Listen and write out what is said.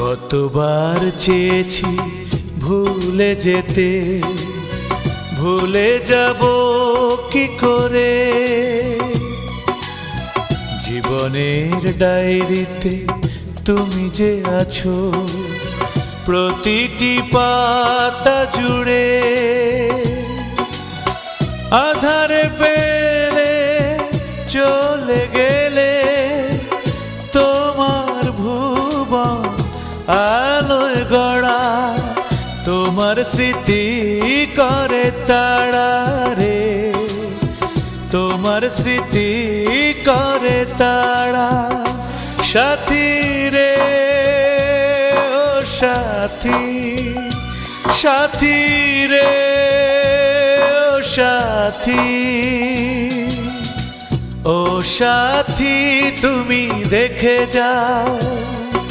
কতবার চেয়েছি ভুলে যেতে, ভুলে যাব কি করে। জীবনের ডায়েরিতে তুমি যে আছো প্রতিটি পাতা জুড়ে। আধারে ফেলে চলে গেলে তোমার ভুবন আলোয় গড়া, তোমার স্মৃতি করে তাড়া রে, তোমার স্মৃতি করে তাড়া। সাথী রে ও সাথী, সাথী রে ও সাথী, ও সাথী তুমি দেখে যাও